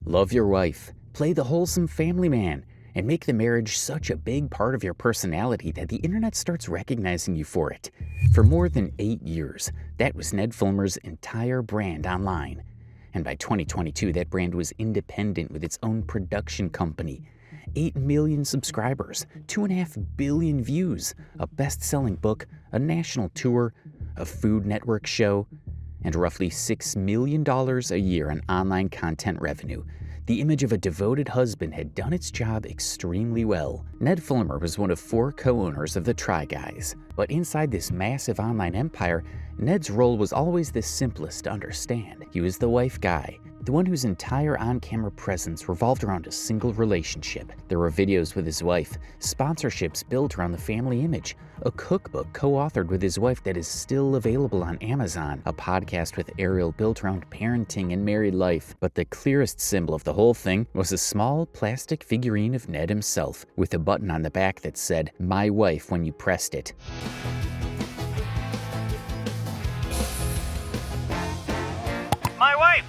love your wife, play the wholesome family man, and make the marriage such a big part of your personality that the internet starts recognizing you for it. For more than 8 years, that was Ned Fulmer's entire brand online. And by 2022, that brand was independent with its own production company. 8 million subscribers, 2.5 billion views, a best-selling book, a national tour, a Food Network show, and roughly $6 million a year in online content revenue. The image of a devoted husband had done its job extremely well. Ned Fulmer was one of 4 co-owners of the Try Guys, but inside this massive online empire, Ned's role was always the simplest to understand. He was the wife guy, the one whose entire on-camera presence revolved around a single relationship. There were videos with his wife, sponsorships built around the family image, a cookbook co-authored with his wife that is still available on Amazon, a podcast with Ariel built around parenting and married life. But the clearest symbol of the whole thing was a small plastic figurine of Ned himself, with a button on the back that said, "My wife," when you pressed it. My wife!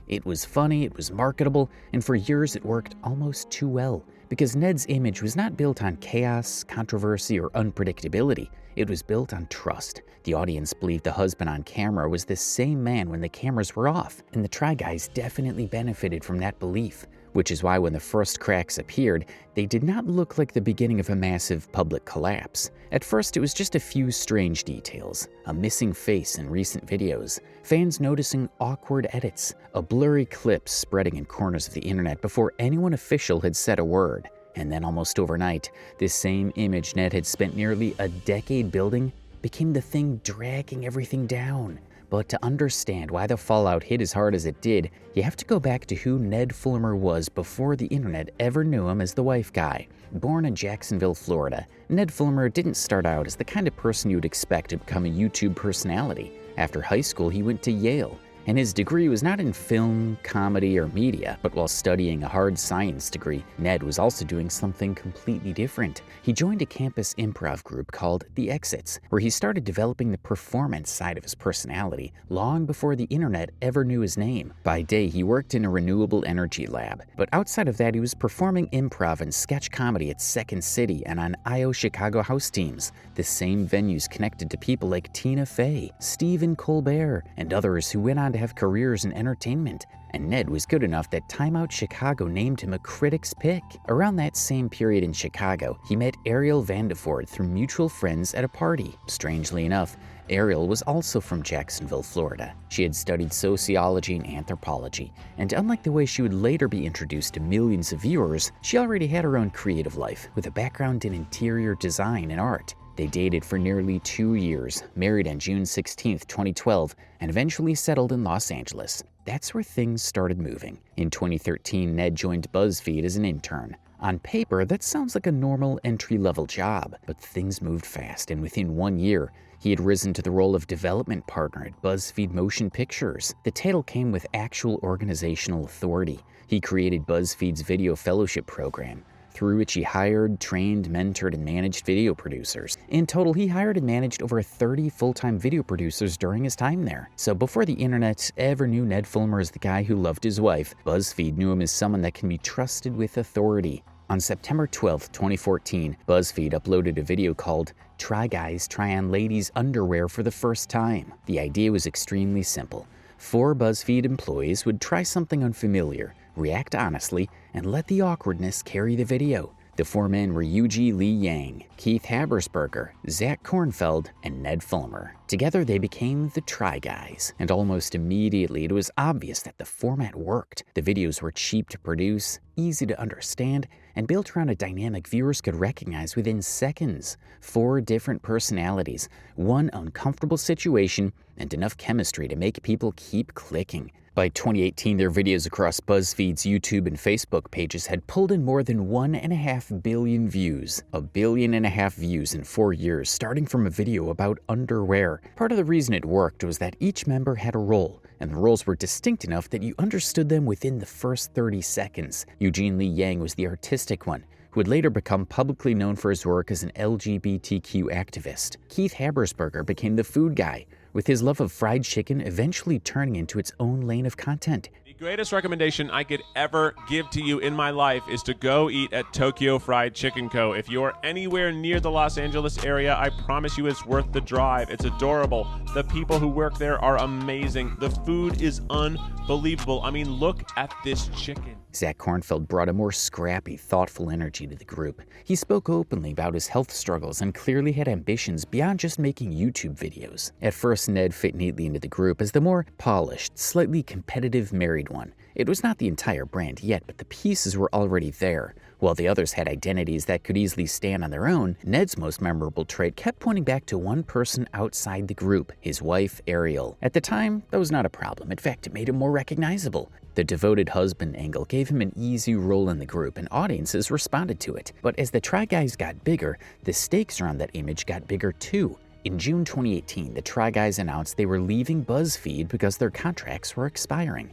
It was funny, it was marketable, and for years it worked almost too well, because Ned's image was not built on chaos, controversy, or unpredictability. It was built on trust. The audience believed the husband on camera was the same man when the cameras were off, and the Try Guys definitely benefited from that belief, which is why when the first cracks appeared, they did not look like the beginning of a massive public collapse. At first, it was just a few strange details, a missing face in recent videos, fans noticing awkward edits, a blurry clip spreading in corners of the internet before anyone official had said a word. And then almost overnight, this same image Ned had spent nearly a decade building became the thing dragging everything down. But to understand why the fallout hit as hard as it did, you have to go back to who Ned Fulmer was before the internet ever knew him as the wife guy. Born in Jacksonville, Florida, Ned Fulmer didn't start out as the kind of person you would expect to become a YouTube personality. After high school, he went to Yale, and his degree was not in film, comedy, or media, but while studying a hard science degree, Ned was also doing something completely different. He joined a campus improv group called The Exits, where he started developing the performance side of his personality long before the internet ever knew his name. By day, he worked in a renewable energy lab, but outside of that, he was performing improv and sketch comedy at Second City and on I.O. Chicago house teams, the same venues connected to people like Tina Fey, Stephen Colbert, and others who went on to have careers in entertainment. And Ned was good enough that Time Out Chicago named him a critic's pick. Around that same period in Chicago, he met Ariel through mutual friends at a party. Strangely enough, Ariel was also from Jacksonville, Florida. She had studied sociology and anthropology, and unlike the way she would later be introduced to millions of viewers, she already had her own creative life, with a background in interior design and art. They dated for nearly 2 years, married on June 16, 2012, and eventually settled in Los Angeles. That's where things started moving. In 2013, Ned joined BuzzFeed as an intern. On paper, that sounds like a normal entry-level job, but things moved fast, and within 1 year, he had risen to the role of development partner at BuzzFeed Motion Pictures. The title came with actual organizational authority. He created BuzzFeed's Video Fellowship program, through which he hired, trained, mentored, and managed video producers. In total, he hired and managed over 30 full-time video producers during his time there. So before the internet ever knew Ned Fulmer as the guy who loved his wife, BuzzFeed knew him as someone that can be trusted with authority. On September 12, 2014, BuzzFeed uploaded a video called "Try Guys Try On Ladies' Underwear for the First Time." The idea was extremely simple. 4 BuzzFeed employees would try something unfamiliar, react honestly, and let the awkwardness carry the video. The 4 men were Yuji Lee Yang, Keith Habersberger, Zach Kornfeld, and Ned Fulmer. Together they became the Try Guys, and almost immediately it was obvious that the format worked. The videos were cheap to produce, easy to understand, and built around a dynamic viewers could recognize within seconds. 4 different personalities, 1 uncomfortable situation, and enough chemistry to make people keep clicking. By 2018, their videos across BuzzFeed's YouTube and Facebook pages had pulled in more than 1.5 billion views. 1.5 billion views in 4 years, starting from a video about underwear. Part of the reason it worked was that each member had a role, and the roles were distinct enough that you understood them within the first 30 seconds. Eugene Lee Yang was the artistic one, who would later become publicly known for his work as an LGBTQ activist. Keith Habersberger became the food guy, with his love of fried chicken eventually turning into its own lane of content. The greatest recommendation I could ever give to you in my life is to go eat at Tokyo Fried Chicken Co. If you're anywhere near the Los Angeles area, I promise you it's worth the drive. It's adorable. The people who work there are amazing. The food is unbelievable. I mean, look at this chicken. Zach Kornfeld brought a more scrappy, thoughtful energy to the group. He spoke openly about his health struggles and clearly had ambitions beyond just making YouTube videos. At first, Ned fit neatly into the group as the more polished, slightly competitive married one. It was not the entire brand yet, but the pieces were already there. While the others had identities that could easily stand on their own, Ned's most memorable trait kept pointing back to one person outside the group, his wife, Ariel. At the time, that was not a problem. In fact, it made him more recognizable. The devoted husband angle gave him an easy role in the group, and audiences responded to it. But as the Try Guys got bigger, the stakes around that image got bigger too. In June 2018, the Try Guys announced they were leaving BuzzFeed because their contracts were expiring.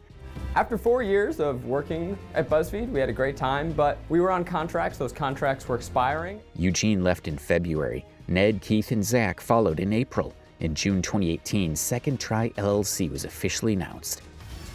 After 4 years of working at BuzzFeed, we had a great time, but we were on contracts. Those contracts were expiring. Eugene left in February. Ned, Keith, and Zach followed in April. In June 2018, Second Try LLC was officially announced.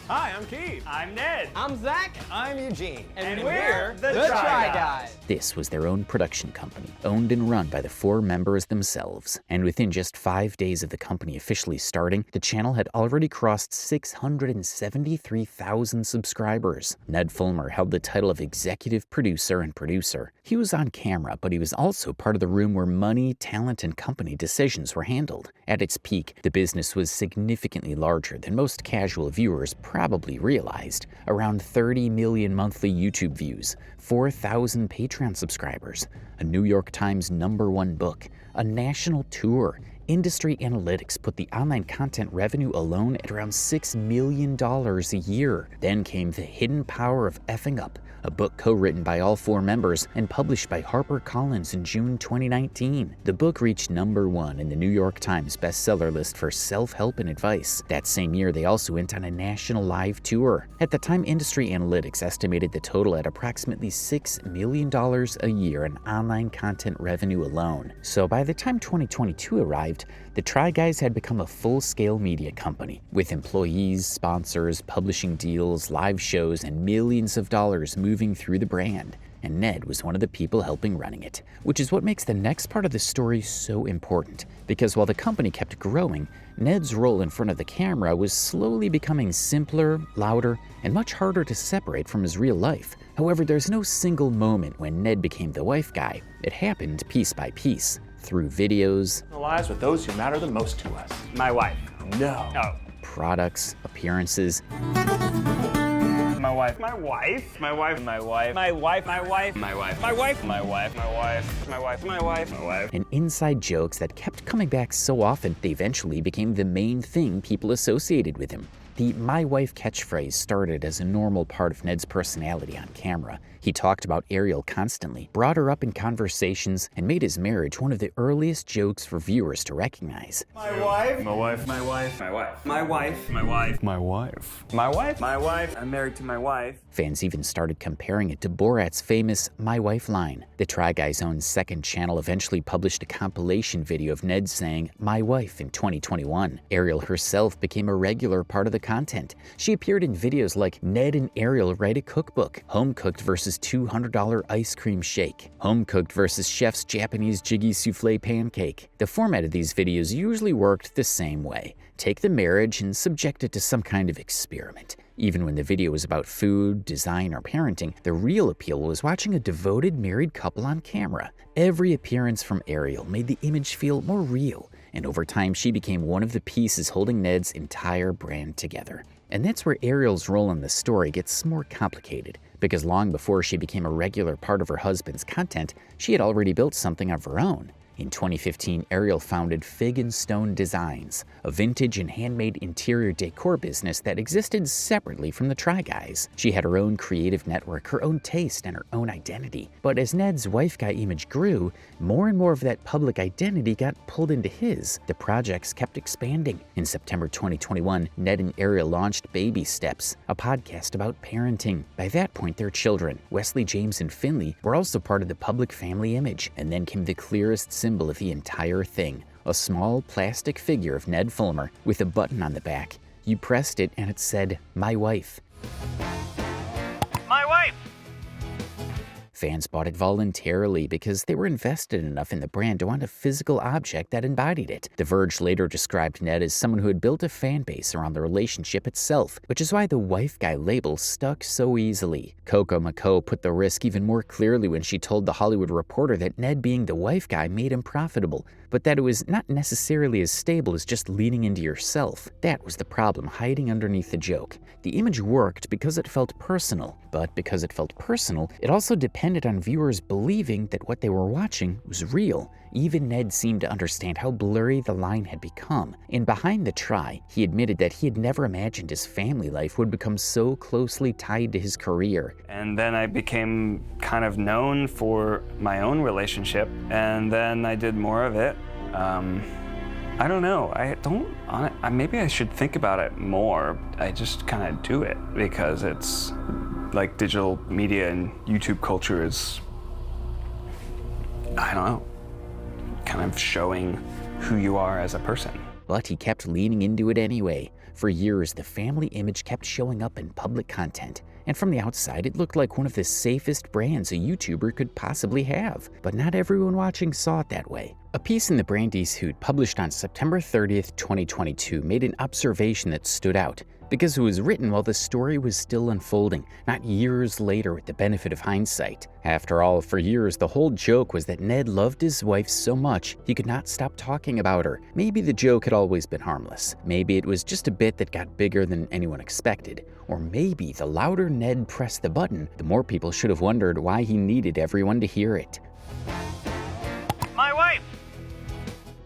Hi, I'm Keith. I'm Ned. I'm Zach. I'm Eugene. And we're the Try Guys. This was their own production company, owned and run by the 4 members themselves. And within just 5 days of the company officially starting, the channel had already crossed 673,000 subscribers. Ned Fulmer held the title of executive producer and producer. He was on camera, but he was also part of the room where money, talent, and company decisions were handled. At its peak, the business was significantly larger than most casual viewers probably realized. Around 30 million monthly YouTube views, 4,000 Patreon subscribers, a New York Times #1 book, a national tour. Industry analytics put the online content revenue alone at around $6 million a year. Then came The Hidden Power of Effing Up, a book co-written by all 4 members and published by HarperCollins in June 2019. The book reached #1 in the New York Times bestseller list for self-help and advice. That same year, they also went on a national live tour. At the time, industry analytics estimated the total at approximately $6 million a year in online content revenue alone. So by the time 2022 arrived, the Try Guys had become a full-scale media company, with employees, sponsors, publishing deals, live shows, and millions of dollars moving through the brand. And Ned was one of the people helping running it, which is what makes the next part of the story so important. Because while the company kept growing, Ned's role in front of the camera was slowly becoming simpler, louder, and much harder to separate from his real life. However, there's no single moment when Ned became the wife guy. It happened piece by piece, through videos, The lives with those who matter the most to us. My wife. No. Oh. products, appearances, My wife. My wife. My wife. My wife. My wife. My wife. My wife. My wife. My wife. My wife. My wife. My wife. My wife. and inside jokes that kept coming back so often they eventually became the main thing people associated with him. The "my wife" catchphrase started as a normal part of Ned's personality on camera. He talked about Ariel constantly, brought her up in conversations, and made his marriage one of the earliest jokes for viewers to recognize. My wife. My wife. My wife. My wife. My wife. My wife. My wife. My wife. My wife. I'm married to my wife. Fans even started comparing it to Borat's famous "My Wife" line. The Try Guys' own second channel eventually published a compilation video of Ned saying "My wife" in 2021. Ariel herself became a regular part of the content. She appeared in videos like Ned and Ariel Write a Cookbook, Home Cooked versus $200 Ice Cream Shake, Home Cooked versus Chef's Japanese Jiggy Souffle Pancake. The format of these videos usually worked the same way. Take the marriage and subject it to some kind of experiment. Even when the video was about food, design, or parenting, the real appeal was watching a devoted married couple on camera. Every appearance from Ariel made the image feel more real, and over time she became one of the pieces holding Ned's entire brand together. And that's where Ariel's role in the story gets more complicated, because long before she became a regular part of her husband's content, she had already built something of her own. In 2015, Ariel founded Fig and Stone Designs, a vintage and handmade interior decor business that existed separately from the Try Guys. She had her own creative network, her own taste, and her own identity. But as Ned's wife guy image grew, more and more of that public identity got pulled into his. The projects kept expanding. In September 2021, Ned and Ariel launched Baby Steps, a podcast about parenting. By that point, their children, Wesley, James, and Finley, were also part of the public family image. And then came the clearest symbol of the entire thing, a small plastic figure of Ned Fulmer with a button on the back. You pressed it and it said, "My wife." My wife! Fans bought it voluntarily because they were invested enough in the brand to want a physical object that embodied it. The Verge later described Ned as someone who had built a fan base around the relationship itself, which is why the wife guy label stuck so easily. Coco McCo put the risk even more clearly when she told The Hollywood Reporter that Ned being the wife guy made him profitable, but that it was not necessarily as stable as just leaning into yourself. That was the problem hiding underneath the joke. The image worked because it felt personal, but because it felt personal, it also depended on viewers believing that what they were watching was real. Even Ned seemed to understand how blurry the line had become. And behind the try, he admitted that he had never imagined his family life would become so closely tied to his career. And then I became kind of known for my own relationship, and then I did more of it. I don't know. Maybe I should think about it more. I just kind of do it because it's like digital media and YouTube culture is, I don't know, kind of showing who you are as a person. But he kept leaning into it anyway. For years, the family image kept showing up in public content. And from the outside, it looked like one of the safest brands a YouTuber could possibly have. But not everyone watching saw it that way. A piece in the Brandy's Hoot published on September 30th, 2022 made an observation that stood out, because it was written while the story was still unfolding, not years later with the benefit of hindsight. After all, for years, the whole joke was that Ned loved his wife so much he could not stop talking about her. Maybe the joke had always been harmless. Maybe it was just a bit that got bigger than anyone expected. Or maybe the louder Ned pressed the button, the more people should have wondered why he needed everyone to hear it. My wife!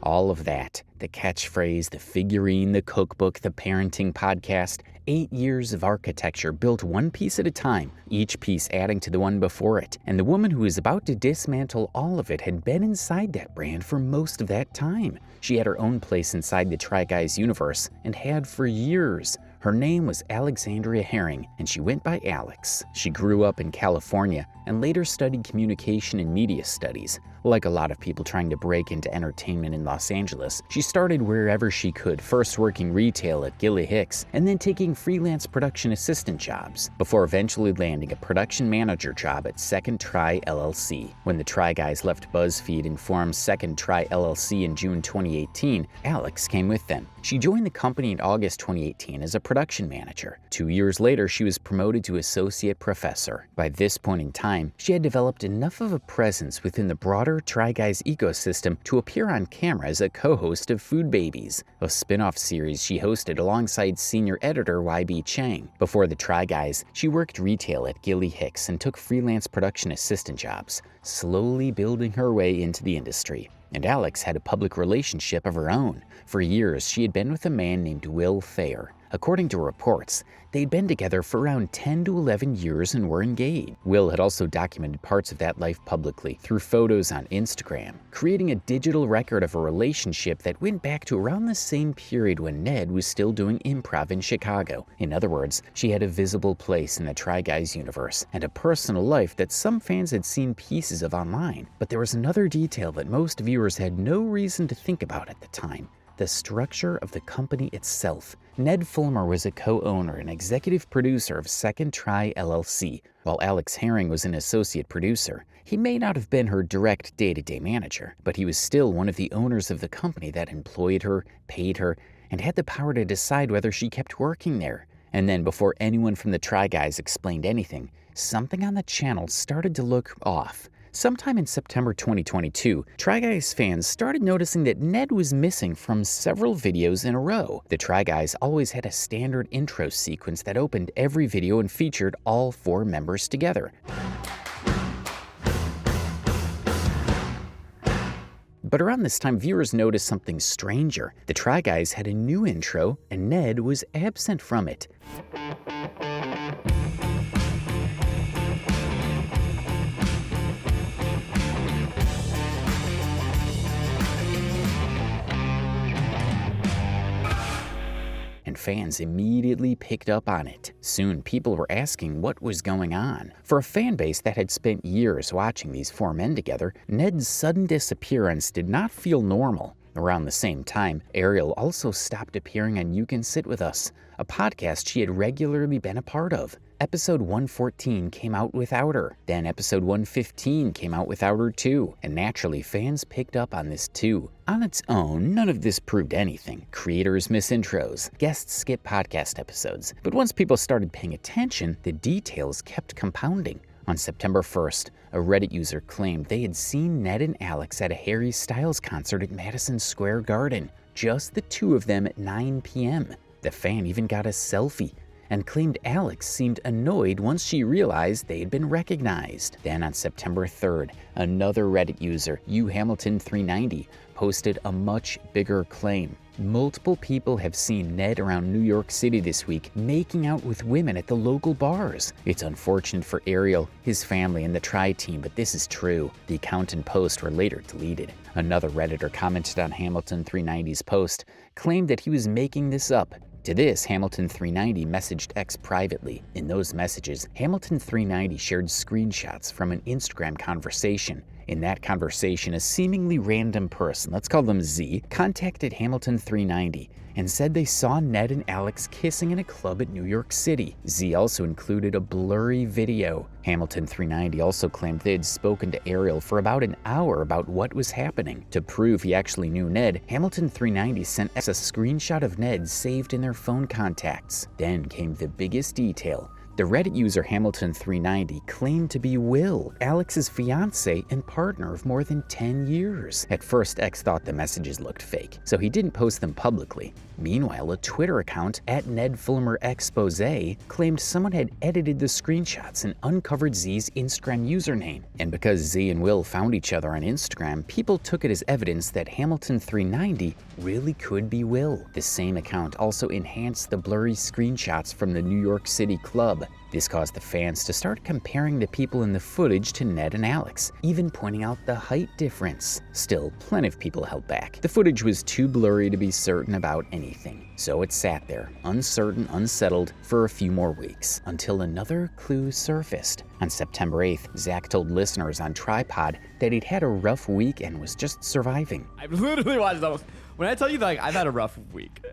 All of that, the catchphrase, the figurine, the cookbook, the parenting podcast, 8 years of architecture built one piece at a time, each piece adding to the one before it. And the woman who was about to dismantle all of it had been inside that brand for most of that time. She had her own place inside the Try Guys universe and had for years. Her name was Alexandria Herring, and she went by Alex. She grew up in California and later studied communication and media studies. Like a lot of people trying to break into entertainment in Los Angeles, she started wherever she could, first working retail at Gilly Hicks, and then taking freelance production assistant jobs, before eventually landing a production manager job at Second Try LLC. When the Try Guys left BuzzFeed and formed Second Try LLC in June 2018, Alex came with them. She joined the company in August 2018 as a production manager. 2 years later, she was promoted to associate professor. By this point in time, she had developed enough of a presence within the broader Try Guys ecosystem to appear on camera as a co-host of Food Babies, a spin-off series she hosted alongside senior editor YB Chang. Before the Try Guys, she worked retail at Gilly Hicks and took freelance production assistant jobs, slowly building her way into the industry. And Alex had a public relationship of her own. For years, she had been with a man named Will Thayer. According to reports, they'd been together for around 10 to 11 years and were engaged. Will had also documented parts of that life publicly through photos on Instagram, creating a digital record of a relationship that went back to around the same period when Ned was still doing improv in Chicago. In other words, she had a visible place in the Try Guys universe and a personal life that some fans had seen pieces of online. But there was another detail that most viewers had no reason to think about at the time: the structure of the company itself. Ned Fulmer was a co-owner and executive producer of Second Try LLC, while Alex Herring was an associate producer. He may not have been her direct day-to-day manager, but he was still one of the owners of the company that employed her, paid her, and had the power to decide whether she kept working there. And then, before anyone from the Try Guys explained anything, something on the channel started to look off. Sometime in September 2022, Try Guys fans started noticing that Ned was missing from several videos in a row. The Try Guys always had a standard intro sequence that opened every video and featured all 4 members together. But around this time, viewers noticed something stranger. The Try Guys had a new intro, and Ned was absent from it. And fans immediately picked up on it. Soon, people were asking what was going on. For a fan base that had spent years watching these 4 men together, Ned's sudden disappearance did not feel normal. Around the same time, Ariel also stopped appearing on You Can Sit With Us, a podcast she had regularly been a part of. Episode 114 came out without her. Then episode 115 came out without her too. And naturally, fans picked up on this too. On its own, none of this proved anything. Creators miss intros, guests skip podcast episodes. But once people started paying attention, the details kept compounding. On September 1st, a Reddit user claimed they had seen Ned and Alex at a Harry Styles concert at Madison Square Garden. Just the two of them at 9 p.m. The fan even got a selfie and claimed Alex seemed annoyed once she realized they had been recognized. Then on September 3rd, another Reddit user, uhamilton390, posted a much bigger claim. Multiple people have seen Ned around New York City this week making out with women at the local bars. It's unfortunate for Ariel, his family, and the Tri team, but this is true. The account and post were later deleted. Another Redditor commented on Hamilton390's post, claimed that he was making this up. To this, Hamilton390 messaged X privately. In those messages, Hamilton390 shared screenshots from an Instagram conversation. In that conversation, a seemingly random person, let's call them Z, contacted Hamilton390 and said they saw Ned and Alex kissing in a club at New York City. Z also included a blurry video. Hamilton390 also claimed they had spoken to Ariel for about an hour about what was happening. To prove he actually knew Ned, Hamilton390 sent us a screenshot of Ned saved in their phone contacts. Then came the biggest detail. The Reddit user Hamilton390 claimed to be Will, Alex's fiance and partner of more than 10 years. At first, X thought the messages looked fake, so he didn't post them publicly. Meanwhile, a Twitter account at Ned Fulmer Expose claimed someone had edited the screenshots and uncovered Z's Instagram username. And because Z and Will found each other on Instagram, people took it as evidence that Hamilton390 really could be Will. The same account also enhanced the blurry screenshots from the New York City club. This caused the fans to start comparing the people in the footage to Ned and Alex, even pointing out the height difference. Still, plenty of people held back. The footage was too blurry to be certain about anything, so it sat there, uncertain, unsettled, for a few more weeks, until another clue surfaced. On September 8th, Zach told listeners on Tripod that he'd had a rough week and was just surviving. I've literally watched those. When I tell you that, like, I've had a rough week.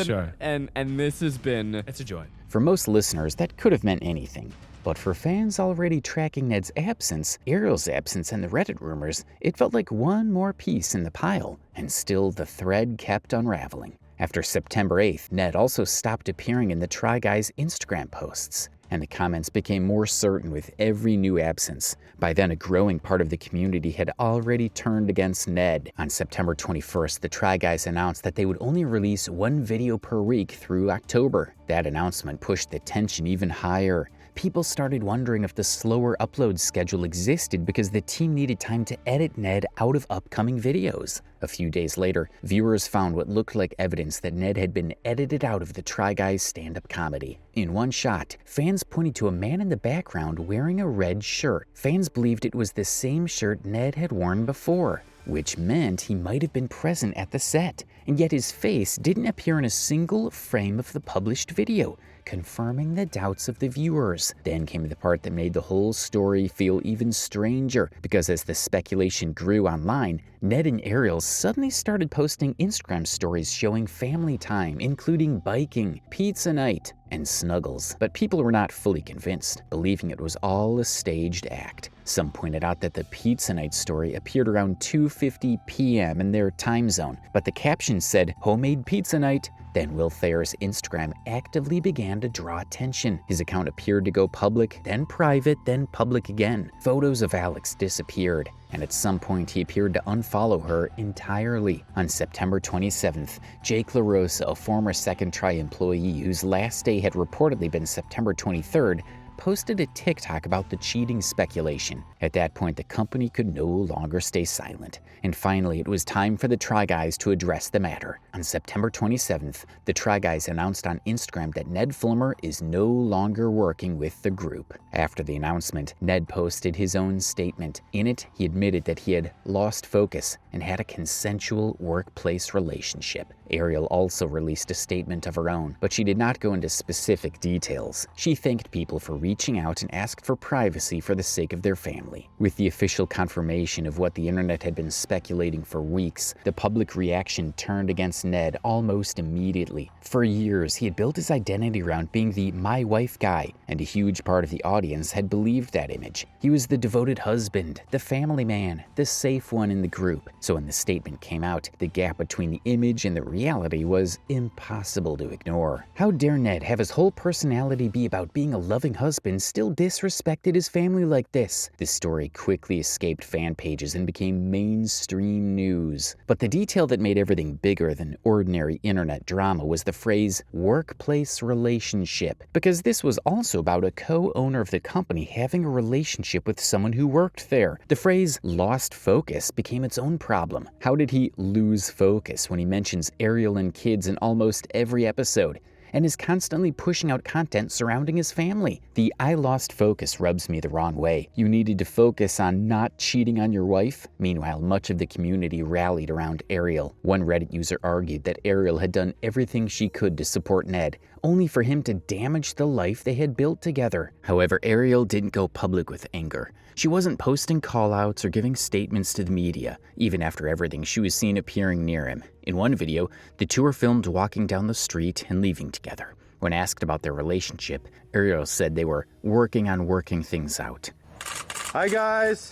Sure. And this has been. It's a joy. For most listeners, that could have meant anything. But for fans already tracking Ned's absence, Ariel's absence, and the Reddit rumors, it felt like one more piece in the pile. And still, the thread kept unraveling. After September 8th, Ned also stopped appearing in the Try Guys Instagram posts, and the comments became more certain with every new absence. By then, a growing part of the community had already turned against Ned. On September 21st, the Try Guys announced that they would only release one video per week through October. That announcement pushed the tension even higher. People started wondering if the slower upload schedule existed because the team needed time to edit Ned out of upcoming videos. A few days later, viewers found what looked like evidence that Ned had been edited out of the Try Guys stand-up comedy. In one shot, fans pointed to a man in the background wearing a red shirt. Fans believed it was the same shirt Ned had worn before, which meant he might have been present at the set, and yet his face didn't appear in a single frame of the published video, confirming the doubts of the viewers. Then came the part that made the whole story feel even stranger, because as the speculation grew online, Ned and Ariel suddenly started posting Instagram stories showing family time, including biking, pizza night, and snuggles. But people were not fully convinced, believing it was all a staged act. Some pointed out that the pizza night story appeared around 2:50 p.m. in their time zone, but the caption said, "Homemade pizza night." Then Will Thayer's Instagram actively began to draw attention. His account appeared to go public, then private, then public again. Photos of Alex disappeared, and at some point he appeared to unfollow her entirely. On September 27th, Jake LaRosa, a former Second Try employee whose last day had reportedly been September 23rd, posted a TikTok about the cheating speculation. At that point, the company could no longer stay silent. And finally, it was time for the Try Guys to address the matter. On September 27th, the Try Guys announced on Instagram that Ned Fulmer is no longer working with the group. After the announcement, Ned posted his own statement. In it, he admitted that he had lost focus and had a consensual workplace relationship. Ariel also released a statement of her own, but she did not go into specific details. She thanked people for reaching out and asked for privacy for the sake of their family. With the official confirmation of what the internet had been speculating for weeks, the public reaction turned against Ned almost immediately. For years, he had built his identity around being the my wife guy, and a huge part of the audience had believed that image. He was the devoted husband, the family man, the safe one in the group. So when the statement came out, the gap between the image and the reality was impossible to ignore. How dare Ned have his whole personality be about being a loving husband still disrespected his family like this? This story quickly escaped fan pages and became mainstream news. But the detail that made everything bigger than ordinary internet drama was the phrase workplace relationship, because this was also about a co-owner of the company having a relationship with someone who worked there. The phrase lost focus became its own problem. How did he lose focus when he mentions Ariel and kids in almost every episode, and is constantly pushing out content surrounding his family? The I lost focus rubs me the wrong way. You needed to focus on not cheating on your wife? Meanwhile, much of the community rallied around Ariel. One Reddit user argued that Ariel had done everything she could to support Ned, only for him to damage the life they had built together. However, Ariel didn't go public with anger. She wasn't posting call-outs or giving statements to the media, even after everything she was seen appearing near him. In one video, the two were filmed walking down the street and leaving together. When asked about their relationship, Ariel said they were working on working things out. Hi guys.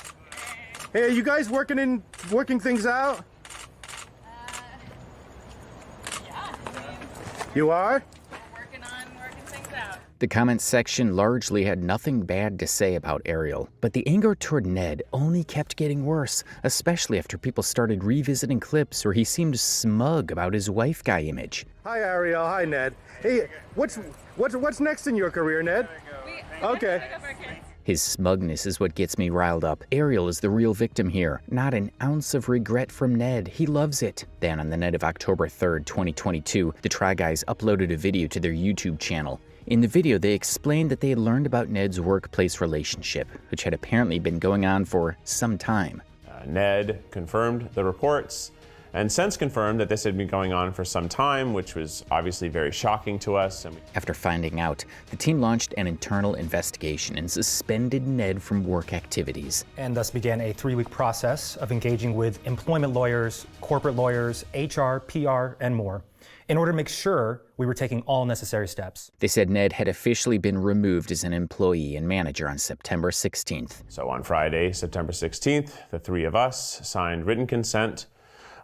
Hey, are you guys working things out? Yeah. You are? Working things out. The comments section largely had nothing bad to say about Ariel, but the anger toward Ned only kept getting worse, especially after people started revisiting clips where he seemed smug about his wife guy image. Hi Ariel, hi Ned. Hey, what's next in your career, Ned? Okay. His smugness is what gets me riled up. Ariel is the real victim here. Not an ounce of regret from Ned. He loves it. Then on the night of October 3rd, 2022, the Try Guys uploaded a video to their YouTube channel. In the video, they explained that they had learned about Ned's workplace relationship, which had apparently been going on for some time. Ned confirmed the reports and since confirmed that this had been going on for some time, which was obviously very shocking to us. After finding out, the team launched an internal investigation and suspended Ned from work activities. And thus began a 3-week process of engaging with employment lawyers, corporate lawyers, HR, PR, and more, in order to make sure we were taking all necessary steps. They said Ned had officially been removed as an employee and manager on September 16th. So on Friday, September 16th, the three of us signed written consent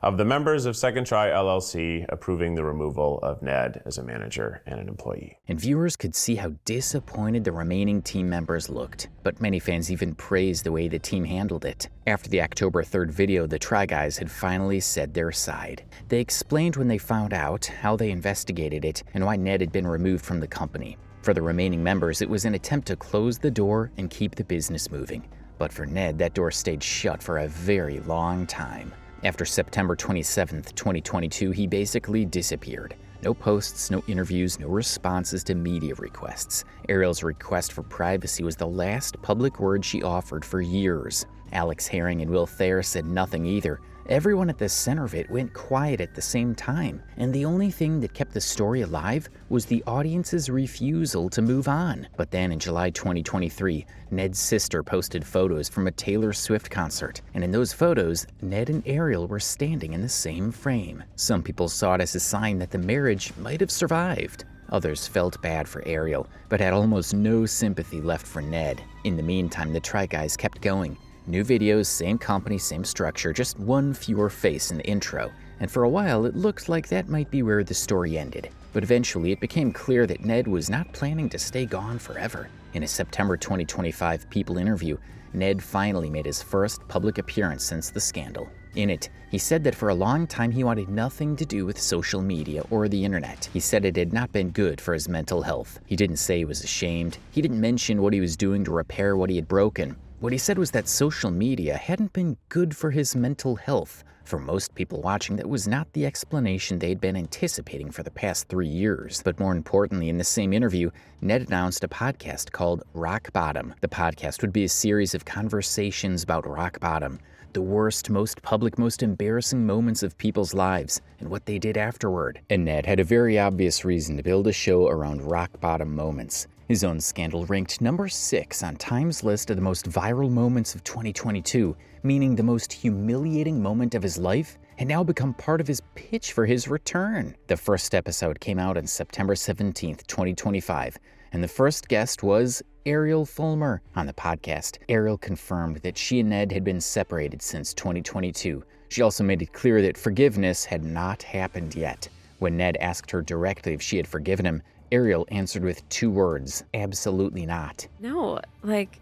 of the members of Second Try LLC approving the removal of Ned as a manager and an employee. And viewers could see how disappointed the remaining team members looked, but many fans even praised the way the team handled it. After the October 3rd video, the Try Guys had finally said their side. They explained when they found out, how they investigated it, and why Ned had been removed from the company. For the remaining members, it was an attempt to close the door and keep the business moving. But for Ned, that door stayed shut for a very long time. After September 27th, 2022, he basically disappeared. No posts, no interviews, no responses to media requests. Ariel's request for privacy was the last public word she offered for years. Alex Herring and Will Thayer said nothing either. Everyone at the center of it went quiet at the same time, and the only thing that kept the story alive was the audience's refusal to move on. But then in July 2023, Ned's sister posted photos from a Taylor Swift concert, and in those photos, Ned and Ariel were standing in the same frame. Some people saw it as a sign that the marriage might have survived. Others felt bad for Ariel, but had almost no sympathy left for Ned. In the meantime, the Try Guys kept going. New videos, same company, same structure, just one fewer face in the intro. And for a while, it looked like that might be where the story ended. But eventually, it became clear that Ned was not planning to stay gone forever. In a September 2025 People interview, Ned finally made his first public appearance since the scandal. In it, he said that for a long time he wanted nothing to do with social media or the internet. He said it had not been good for his mental health. He didn't say he was ashamed. He didn't mention what he was doing to repair what he had broken. What he said was that social media hadn't been good for his mental health. For most people watching, that was not the explanation they'd been anticipating for the past 3 years. But more importantly, in the same interview, Ned announced a podcast called Rock Bottom. The podcast would be a series of conversations about rock bottom, the worst, most public, most embarrassing moments of people's lives, and what they did afterward. And Ned had a very obvious reason to build a show around rock bottom moments. His own scandal ranked number 6 on Time's list of the most viral moments of 2022, meaning the most humiliating moment of his life had now become part of his pitch for his return. The first episode came out on September 17th, 2025, and the first guest was Ariel Fulmer. On the podcast, Ariel confirmed that she and Ned had been separated since 2022. She also made it clear that forgiveness had not happened yet. When Ned asked her directly if she had forgiven him, Ariel answered with 2 words: absolutely not. No, like,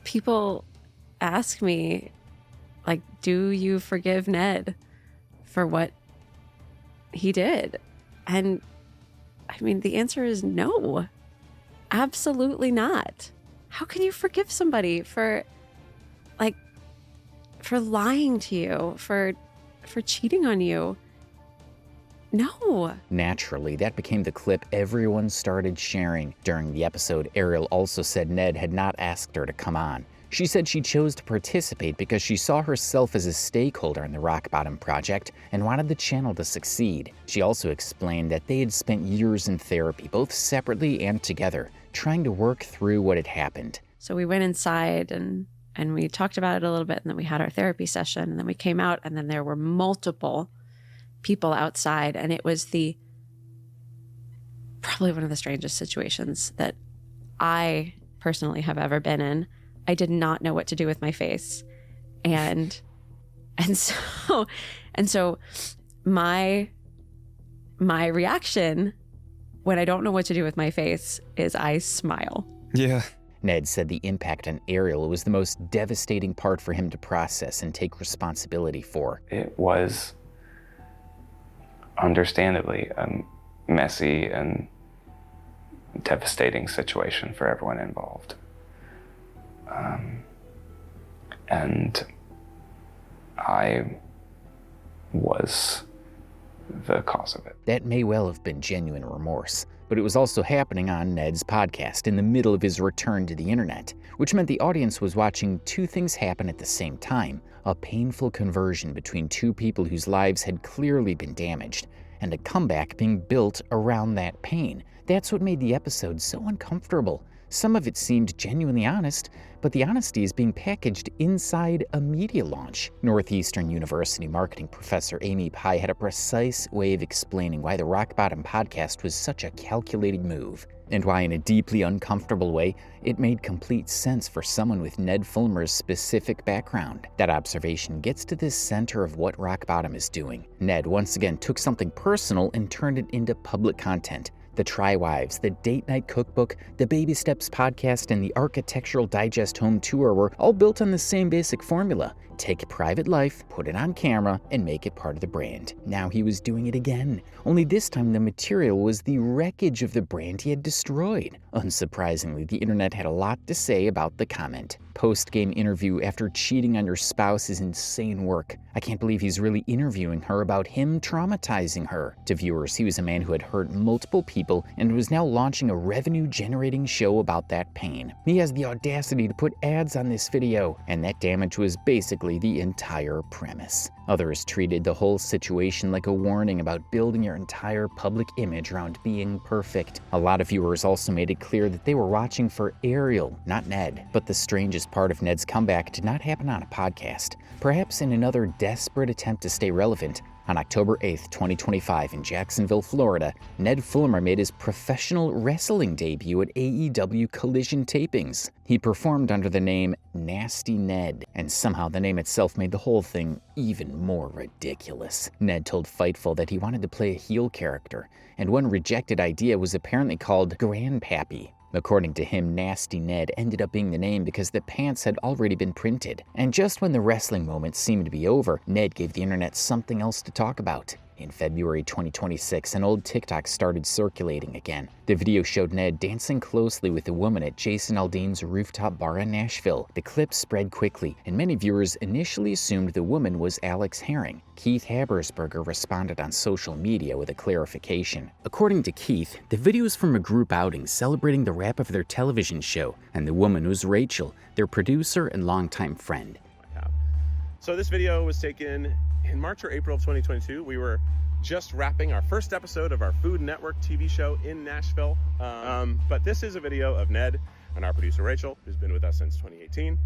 people ask me, like, do you forgive Ned for what he did? And I mean, the answer is no, absolutely not. How can you forgive somebody for lying to you, for cheating on you? No. Naturally, that became the clip everyone started sharing. During the episode, Ariel also said Ned had not asked her to come on. She said she chose to participate because she saw herself as a stakeholder in the Rock Bottom project and wanted the channel to succeed. She also explained that they had spent years in therapy, both separately and together, trying to work through what had happened. So we went inside and we talked about it a little bit, and then we had our therapy session, and then we came out, and then there were multiple people outside, and it was probably one of the strangest situations that I personally have ever been in. I did not know what to do with my face. And so my reaction when I don't know what to do with my face is I smile. Yeah. Ned said the impact on Ariel was the most devastating part for him to process and take responsibility for. It was understandably a messy and devastating situation for everyone involved. And I was the cause of it. That may well have been genuine remorse, but it was also happening on Ned's podcast in the middle of his return to the internet, which meant the audience was watching 2 things happen at the same time: a painful conversion between 2 people whose lives had clearly been damaged, and a comeback being built around that pain. That's what made the episode so uncomfortable. Some of it seemed genuinely honest, but the honesty is being packaged inside a media launch. Northeastern University marketing professor Amy Pye had a precise way of explaining why the Rock Bottom podcast was such a calculated move, and why in a deeply uncomfortable way, it made complete sense for someone with Ned Fulmer's specific background. That observation gets to the center of what Rock Bottom is doing. Ned once again took something personal and turned it into public content. The Tri-Wives, the Date Night Cookbook, the Baby Steps podcast, and the Architectural Digest Home Tour were all built on the same basic formula. Take a private life, put it on camera, and make it part of the brand. Now he was doing it again. Only this time the material was the wreckage of the brand he had destroyed. Unsurprisingly, the internet had a lot to say about the comment. Post-game interview after cheating on your spouse is insane work. I can't believe he's really interviewing her about him traumatizing her. To viewers, he was a man who had hurt multiple people and was now launching a revenue-generating show about that pain. He has the audacity to put ads on this video, and that damage was basically the entire premise. Others treated the whole situation like a warning about building your entire public image around being perfect. A lot of viewers also made it clear that they were watching for Ariel, not Ned. But the strangest part of Ned's comeback did not happen on a podcast. Perhaps in another desperate attempt to stay relevant, on October 8th, 2025 in Jacksonville, Florida, Ned Fulmer made his professional wrestling debut at AEW Collision tapings. He performed under the name Nasty Ned, and somehow the name itself made the whole thing even more ridiculous. Ned told Fightful that he wanted to play a heel character, and one rejected idea was apparently called Grandpappy. According to him, Nasty Ned ended up being the name because the pants had already been printed. And just when the wrestling moment seemed to be over, Ned gave the internet something else to talk about. In February 2026, an old TikTok started circulating again. The video showed Ned dancing closely with a woman at Jason Aldean's rooftop bar in Nashville. The clip spread quickly, and many viewers initially assumed the woman was Alex Herring. Keith Habersberger responded on social media with a clarification. According to Keith, the video is from a group outing celebrating the wrap of their television show, and the woman was Rachel, their producer and longtime friend. So this video was taken in March or April of 2022. We were just wrapping our first episode of our Food Network TV show in Nashville. But this is a video of Ned and our producer Rachel, who's been with us since 2018,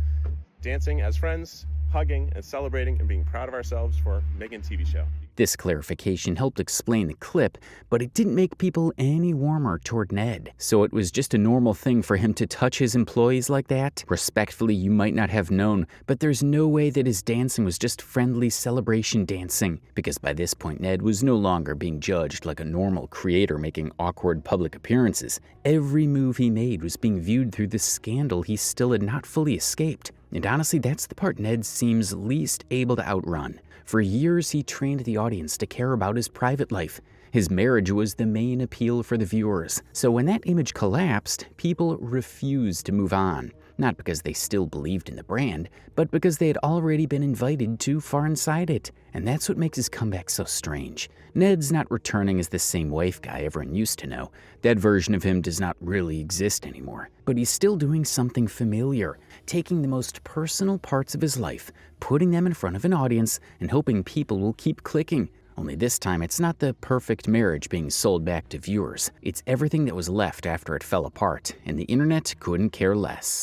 dancing as friends, hugging and celebrating and being proud of ourselves for making a TV show. This clarification helped explain the clip, but it didn't make people any warmer toward Ned. So it was just a normal thing for him to touch his employees like that? Respectfully, you might not have known, but there's no way that his dancing was just friendly celebration dancing, because by this point Ned was no longer being judged like a normal creator making awkward public appearances. Every move he made was being viewed through the scandal he still had not fully escaped. And honestly, that's the part Ned seems least able to outrun. For years, he trained the audience to care about his private life. His marriage was the main appeal for the viewers. So when that image collapsed, people refused to move on. Not because they still believed in the brand, but because they had already been invited too far inside it. And that's what makes his comeback so strange. Ned's not returning as the same wife guy everyone used to know. That version of him does not really exist anymore. But he's still doing something familiar, taking the most personal parts of his life, putting them in front of an audience, and hoping people will keep clicking. Only this time, it's not the perfect marriage being sold back to viewers. It's everything that was left after it fell apart, and the internet couldn't care less.